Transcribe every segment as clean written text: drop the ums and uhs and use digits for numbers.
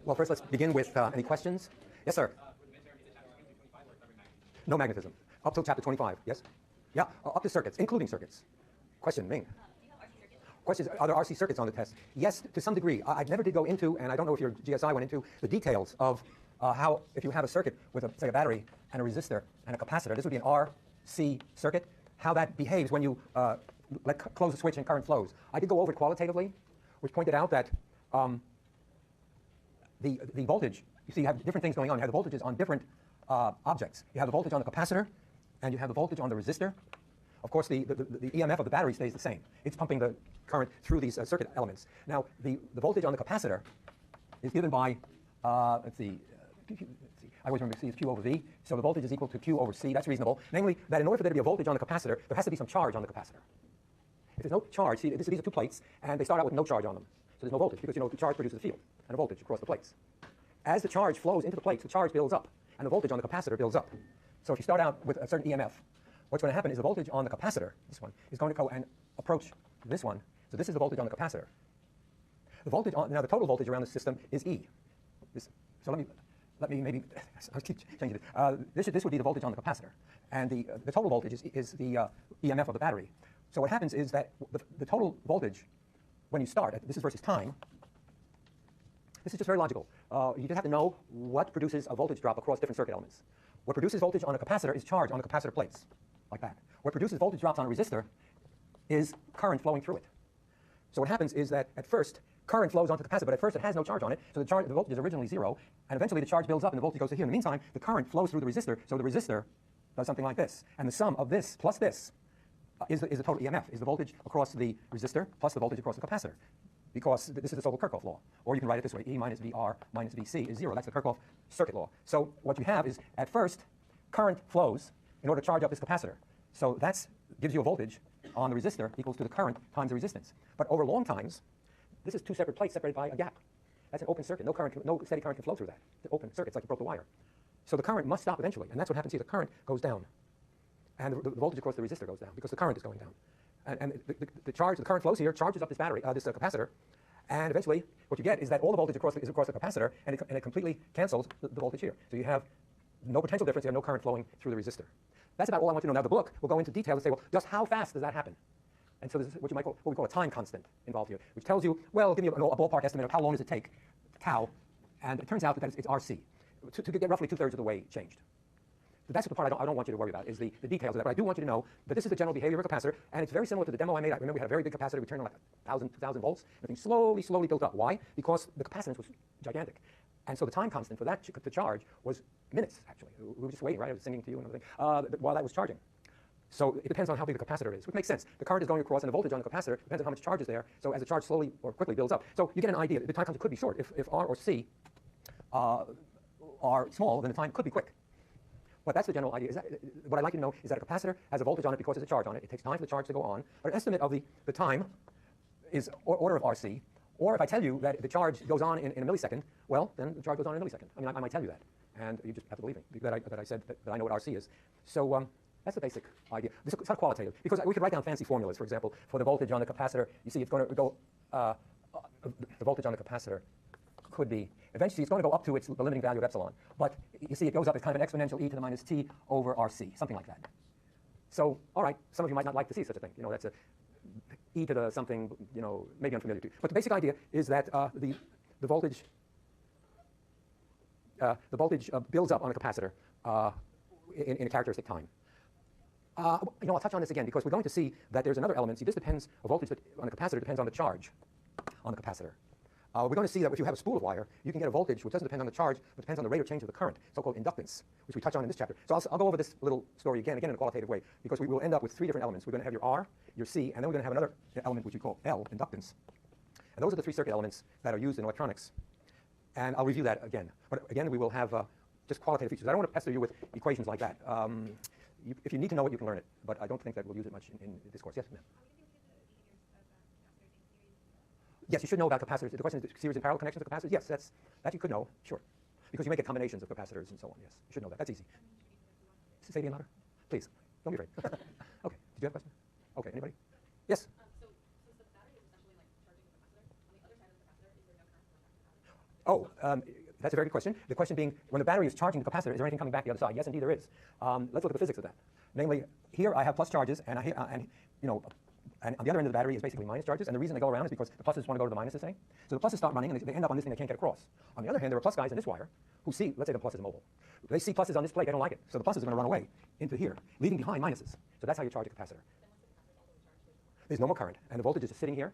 Well, first let's begin with any questions. Yes, sir. No magnetism. Up till chapter 25, yes? Yeah, up to circuits, including circuits. Question, Ming. Questions, are there RC circuits on the test? Yes, to some degree. I never did go into, and I don't know if your GSI went into, the details of how, if you have a circuit with, say, a battery and a resistor and a capacitor, this would be an RC circuit, how that behaves when you close the switch and current flows. I did go over it qualitatively, which pointed out that the voltage, you see, you have different things going on. You have the voltages on different objects. You have the voltage on the capacitor, and you have the voltage on the resistor. Of course, the EMF of the battery stays the same. It's pumping the current through these circuit elements. Now, the voltage on the capacitor is given by, let's see, I always remember C is Q over V. So the voltage is equal to Q over C. That's reasonable. Namely, that in order for there to be a voltage on the capacitor, there has to be some charge on the capacitor. If there's no charge, see, these are two plates, and they start out with no charge on them. So there's no voltage, because, you know, the charge produces a field and a voltage across the plates. As the charge flows into the plates, the charge builds up, and the voltage on the capacitor builds up. So if you start out with a certain EMF, what's going to happen is the voltage on the capacitor, this one, is going to go and approach this one. So this is the voltage on the capacitor. The voltage on, now the total voltage around the system is E. So let me maybe, I'll keep changing it. This would be the voltage on the capacitor. And the total voltage is the EMF of the battery. So what happens is that the total voltage, when you start, this is versus time, this is just very logical. You just have to know what produces a voltage drop across different circuit elements. What produces voltage on a capacitor is charge on the capacitor plates, like that. What produces voltage drops on a resistor is current flowing through it. So what happens is that at first, current flows onto the capacitor, but at first it has no charge on it, so the voltage is originally 0, and eventually the charge builds up and the voltage goes to here. In the meantime, the current flows through the resistor, so the resistor does something like this. And the sum of this plus this is the total EMF, is the voltage across the resistor plus the voltage across the capacitor. Because this is the so-called Kirchhoff law. Or you can write it this way, E minus VR minus VC is 0. That's the Kirchhoff circuit law. So what you have is, at first, current flows in order to charge up this capacitor. So that gives you a voltage on the resistor equals to the current times the resistance. But over long times, this is two separate plates separated by a gap. That's an open circuit. No steady current can flow through that. It's an open circuit. It's like you broke the wire. So the current must stop eventually. And that's what happens here. The current goes down. And the voltage across the resistor goes down because the current is going down. And the current flows here, charges up this battery, this capacitor, and eventually what you get is that all the voltage is across the capacitor, and it completely cancels the voltage here. So you have no potential difference, you have no current flowing through the resistor. That's about all I want you to know. Now the book will go into detail and say, well, just how fast does that happen? And so this is what we call a time constant involved here, which tells you, well, give me a ballpark estimate of how long does it take, tau, and it turns out that it's RC, to get roughly 2/3 of the way changed. So that's the part I don't want you to worry about, is the details of that. But I do want you to know that this is the general behavior of a capacitor, and it's very similar to the demo I made. I remember we had a very big capacitor. We turned on like 1,000, 2,000 volts. Everything slowly built up. Why? Because the capacitance was gigantic. And so the time constant for that to charge was minutes, actually. We were just waiting, right? I was singing to you and everything while that was charging. So it depends on how big the capacitor is, which makes sense. The current is going across, and the voltage on the capacitor depends on how much charge is there. So as the charge slowly or quickly builds up. So you get an idea. The time constant could be short. If R or C are small, then the time could be quick. But that's the general idea. What I'd like you to know is that a capacitor has a voltage on it because there's a charge on it. It takes time for the charge to go on. But an estimate of the time is order of RC. Or if I tell you that the charge goes on in a millisecond, well, then the charge goes on in a millisecond. I mean, I might tell you that. And you just have to believe me that I said that I know what RC is. So that's the basic idea. It's not qualitative. Because we could write down fancy formulas, for example, for the voltage on the capacitor. You see, it's going to go, the voltage on the capacitor could be, eventually it's going to go up to the limiting value of epsilon. But you see it goes up as kind of an exponential e to the minus t over RC, something like that. So, all right, some of you might not like to see such a thing. You know, that's a e to the something, you know, maybe unfamiliar to you. But the basic idea is that the voltage builds up on a capacitor in a characteristic time. You know, I'll touch on this again because we're going to see that there's another element. See, this depends, a voltage on a capacitor depends on the charge on the capacitor. We're going to see that if you have a spool of wire, you can get a voltage which doesn't depend on the charge, but depends on the rate of change of the current, so-called inductance, which we touch on in this chapter. So I'll go over this little story again in a qualitative way, because we will end up with 3 different elements. We're going to have your R, your C, and then we're going to have another element which we call L, inductance. And those are the 3 circuit elements that are used in electronics. And I'll review that again. But again, we will have just qualitative features. I don't want to pester you with equations like that. If you need to know it, you can learn it, but I don't think that we'll use it much in this course. Yes, ma'am? Yes, you should know about capacitors. The question is series and parallel connections of capacitors. Yes, that you could know, sure. Because you may get combinations of capacitors and so on. Yes, you should know that. That's easy. Say it again louder. Please, don't be afraid. Okay, did you have a question? Okay, anybody? Yes? So since the battery is essentially like charging the capacitor, on the other side of the capacitor, is there no current flowing back to the battery? Oh, that's a very good question. The question being, when the battery is charging the capacitor, is there anything coming back the other side? Yes, indeed there is. Let's look at the physics of that. Namely, here I have plus charges, and and on the other end of the battery is basically minus charges, and the reason they go around is because the pluses want to go to the minuses, say. So the pluses start running, and they end up on this thing they can't get across. On the other hand, there are plus guys in this wire who see, let's say the plus is mobile. They see pluses on this plate, they don't like it. So the pluses are going to run away into here, leaving behind minuses. So that's how you charge a capacitor. There's no more current, and the voltage is just sitting here.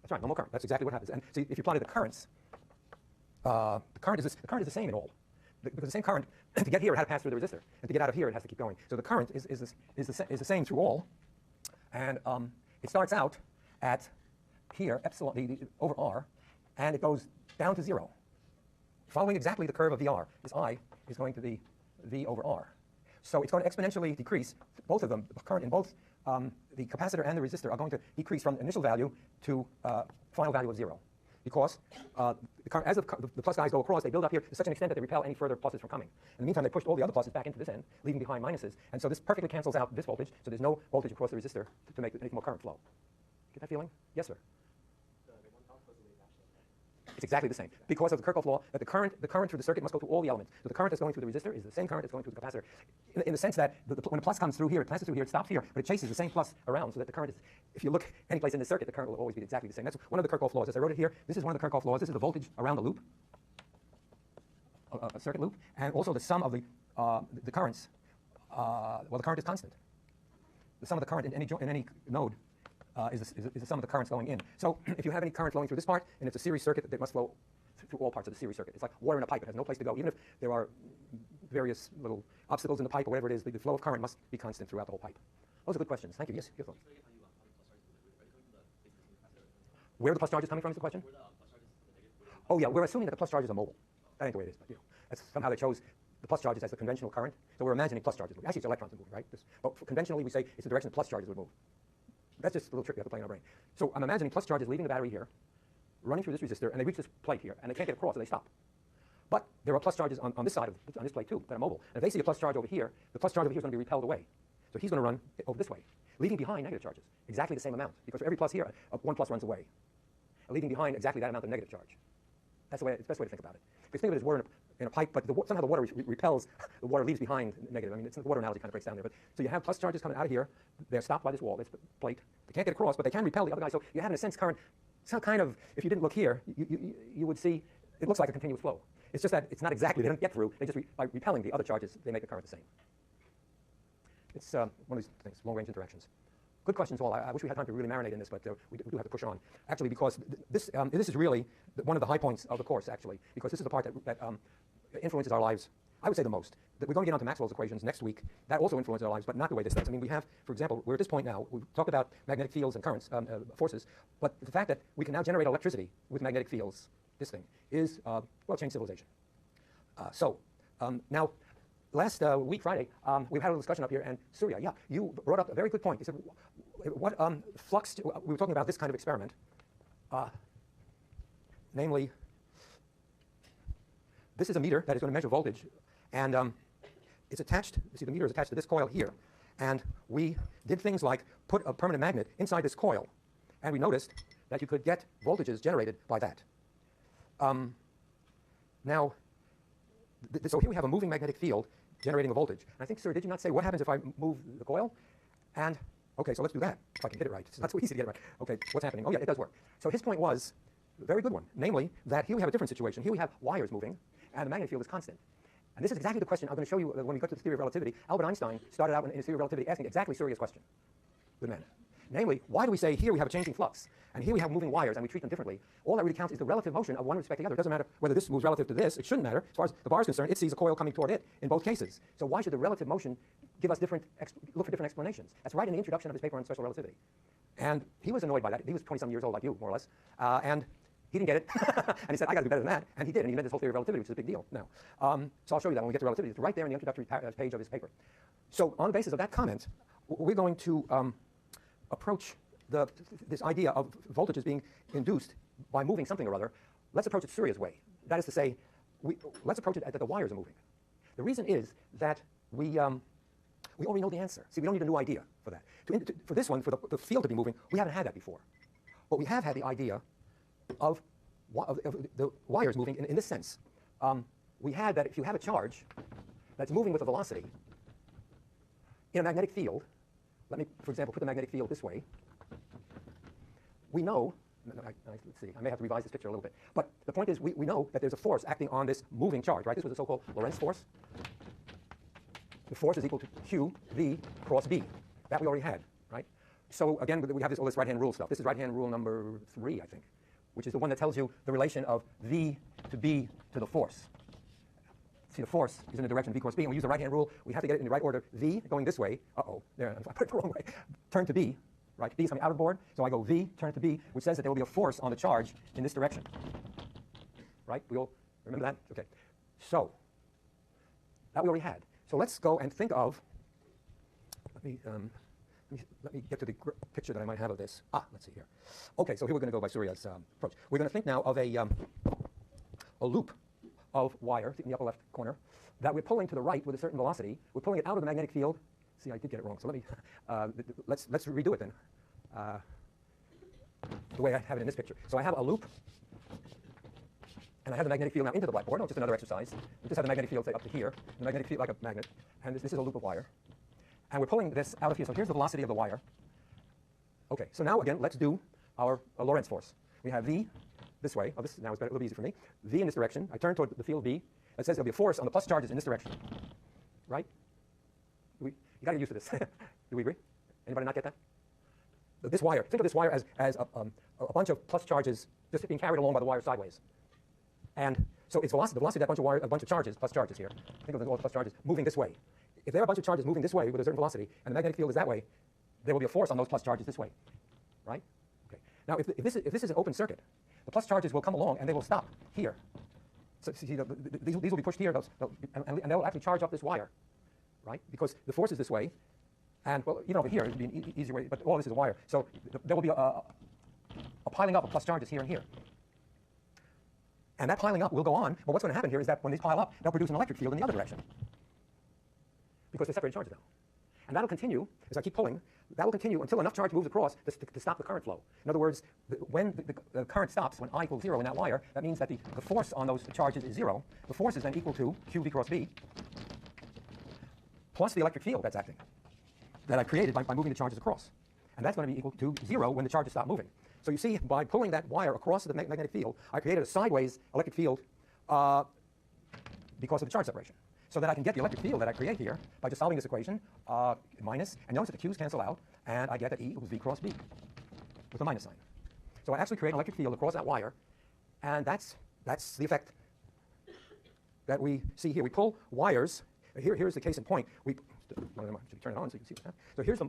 That's right, no more current. That's exactly what happens. And see, if you plotted the currents, the current is the same in all. Because the same current, to get here, it had to pass through the resistor. And to get out of here, it has to keep going. So the current is the same through all. And it starts out at here, epsilon over r, and it goes down to 0. Following exactly the curve of VR, this I is going to be V over R. So it's going to exponentially decrease. Both of them, the current in both the capacitor and the resistor are going to decrease from initial value to final value of 0. Because as the plus guys go across, they build up here to such an extent that they repel any further pluses from coming. In the meantime, they pushed all the other pluses back into this end, leaving behind minuses. And so this perfectly cancels out this voltage, so there's no voltage across the resistor to make more current flow. Get that feeling? Yes, sir? It's exactly the same. Because of the Kirchhoff law, that the current through the circuit must go through all the elements. So the current that's going through the resistor is the same current that's going through the capacitor. In the sense that when the plus comes through here, it passes through here, it stops here, but it chases the same plus around, so that the current is, if you look any place in the circuit, the current will always be exactly the same. That's one of the Kirchhoff laws. As I wrote it here, this is one of the Kirchhoff laws. This is the voltage around the loop, a circuit loop, and also the sum of the currents. Well, the current is constant. The sum of the current in any node is the sum of the currents going in. So if you have any current flowing through this part, and it's a series circuit, that must flow through all parts of the series circuit. It's like water in a pipe. It has no place to go. Even if there are various little obstacles in the pipe or whatever it is, the flow of current must be constant throughout the whole pipe. Those are good questions. Thank you. Yes, your thought. Where are the plus charges coming from is the question? Oh, yeah, we're assuming that the plus charges are mobile. That ain't the way it is, but that's somehow they chose the plus charges as the conventional current. So we're imagining plus charges moving. Actually, it's electrons moving, right? But conventionally, we say it's the direction the plus charges would move. That's just a little trick we have to play in our brain. So I'm imagining plus charges leaving the battery here, running through this resistor, and they reach this plate here, and they can't get across, so they stop. But there are plus charges on this side, on this plate too, that are mobile. And if they see a plus charge over here, the plus charge over here is going to be repelled away. So he's going to run over this way, leaving behind negative charges, exactly the same amount. Because for every plus here, one plus runs away, leaving behind exactly that amount of negative charge. That's the best way to think about it. Because think of it as water in a pipe, but somehow the water repels, the water leaves behind negative. I mean, the water analogy kind of breaks down there. But so you have plus charges coming out of here. They're stopped by this wall, this plate. They can't get across, but they can repel the other guy. So you have, in a sense, current. So kind of, if you didn't look here, you would see it looks like a continuous flow. It's just that it's not exactly. They don't get through. They just by repelling the other charges, they make the current the same. It's one of these things, long-range interactions. Good questions all. I wish we had time to really marinate in this, but we do have to push on. Actually, because this is really one of the high points of the course, actually, because this is the part that influences our lives, I would say, the most. We're going to get onto Maxwell's equations next week. That also influences our lives, but not the way this does. I mean, we have, for example, we're at this point now, we've talked about magnetic fields and currents, forces, but the fact that we can now generate electricity with magnetic fields, this thing, is, well, changed civilization. Now, last week, Friday, we had a little discussion up here, and Surya, yeah, you brought up a very good point. You said, what flux, we were talking about this kind of experiment, namely, this is a meter that is going to measure voltage, and it's attached, you see the meter is attached to this coil here, and we did things like put a permanent magnet inside this coil, and we noticed that you could get voltages generated by that. Now, so here we have a moving magnetic field generating a voltage. And I think, sir, did you not say what happens if I move the coil? And, okay, so let's do that, if I can get it right. It's not so easy to get it right. Okay, what's happening? Oh, yeah, it does work. So his point was a very good one, namely that here we have a different situation. Here we have wires moving, and the magnetic field is constant. And this is exactly the question I'm going to show you when we go to the theory of relativity. Albert Einstein started out in his theory of relativity asking exactly Surya's question. Good man. Namely, why do we say here we have a changing flux, and here we have moving wires, and we treat them differently? All that really counts is the relative motion of one with respect to the other. It doesn't matter whether this moves relative to this. It shouldn't matter. As far as the bar is concerned, it sees a coil coming toward it in both cases. So why should the relative motion give us look for different explanations? That's right in the introduction of his paper on special relativity. And he was annoyed by that. He was 20-some years old like you, more or less. And he didn't get it. And he said, I got to do better than that. And he did. And he invented this whole theory of relativity, which is a big deal now. So I'll show you that when we get to relativity. It's right there in the introductory page of his paper. So on the basis of that comment, we're going to approach this idea of voltages being induced by moving something or other. Let's approach it Surya's way. That is to say, let's approach it that the wires are moving. The reason is that we already know the answer. See, we don't need a new idea for that. For this one, for the field to be moving, we haven't had that before. But we have had the idea of of the wires moving in this sense. We had that if you have a charge that's moving with a velocity in a magnetic field, let me, for example, put the magnetic field this way. We know, let's see, I may have to revise this picture a little bit, but the point is we know that there's a force acting on this moving charge, right? This was a so-called Lorentz force. The force is equal to QV cross B. That we already had, right? So again, we have all this right-hand rule stuff. This is right-hand rule number 3, I think, which is the one that tells you the relation of V to B to the force. See, the force is in the direction of V cross B, and we use the right-hand rule. We have to get it in the right order. V going this way. Uh-oh, there, I put it the wrong way. Turn to B, right? B is coming out of the board, so I go V, turn to B, which says that there will be a force on the charge in this direction. Right? We all remember that? Okay. So, that we already had. So let's go and think of, let me get to the picture that I might have of this. Let's see here. Okay, so here we're going to go by Surya's approach. We're going to think now of a loop of wire in the upper left corner that we're pulling to the right with a certain velocity. We're pulling it out of the magnetic field. See, I did get it wrong, so let me, let's redo it then, the way I have it in this picture. So I have a loop, and I have the magnetic field now into the blackboard. No, just another exercise. We just have the magnetic field, say, up to here. The magnetic field like a magnet. And this is a loop of wire. And we're pulling this out of here. So here's the velocity of the wire. Okay, so now again, let's do our Lorentz force. We have V this way. Oh, this now is better, a little easier for me. V in this direction. I turn toward the field B. It says there'll be a force on the plus charges in this direction. Right? You got to get used to this. Do we agree? Anybody not get that? This wire, think of this wire as a bunch of plus charges just being carried along by the wire sideways. And so its velocity, the velocity of that bunch of charges, plus charges here, think of them all as plus charges, moving this way. If there are a bunch of charges moving this way with a certain velocity, and the magnetic field is that way, there will be a force on those plus charges this way, right? Okay. Now, if this is an open circuit, the plus charges will come along and they will stop here. So see, these will be pushed here, and they will actually charge up this wire, right? Because the force is this way, and well, even over here, it would be an easier way, but all this is a wire. So there will be a piling up of plus charges here and here. And that piling up will go on, but what's going to happen here is that when these pile up, they'll produce an electric field in the other direction. Because they're separated charges now. And that'll continue, as I keep pulling, that will continue until enough charge moves across to stop the current flow. In other words, when the current stops, when I equals 0 in that wire, that means that the force on those charges is 0. The force is then equal to QV cross B plus the electric field that's acting, that I created by moving the charges across. And that's going to be equal to 0 when the charges stop moving. So you see, by pulling that wire across the magnetic field, I created a sideways electric field because of the charge separation. So that I can get the electric field that I create here by just solving this equation, minus, and notice that the q's cancel out, and I get that E equals V cross B with a minus sign. So I actually create an electric field across that wire, and that's the effect that we see here. We pull wires. Here's the case in point. Should turn it on so you can see what's happening. So here's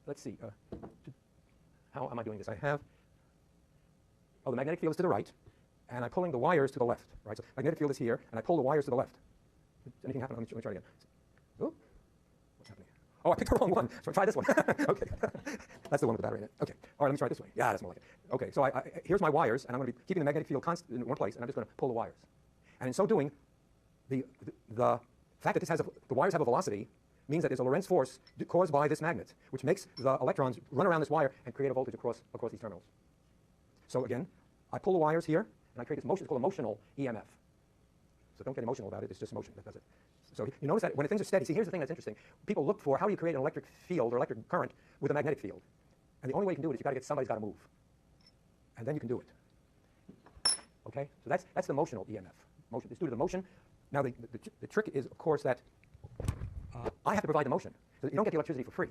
let's see. How am I doing this? I have, the magnetic field is to the right, and I'm pulling the wires to the left, right? So magnetic field is here, and I pull the wires to the left. Did anything happen? Let me try it again. Oh, what's happening? Oh, I picked the wrong one. So try this one. Okay. That's the one with the battery in it. Okay. All right, let me try it this way. Yeah, that's more like it. Okay, so here's my wires, and I'm going to be keeping the magnetic field constant in one place, and I'm just going to pull the wires. And in so doing, the fact that the wires have a velocity means that there's a Lorentz force caused by this magnet, which makes the electrons run around this wire and create a voltage across these terminals. So again, I pull the wires here, and I create this motion. It's called a motional EMF. So don't get emotional about it. It's just motion that does it. So you notice that when things are steady, see, here's the thing that's interesting. People look for how do you create an electric field or electric current with a magnetic field. And the only way you can do it is somebody's got to move. And then you can do it. Okay? So that's the motional EMF. Motion. It's due to the motion. Now the trick is, of course, that I have to provide the motion. So you don't get the electricity for free.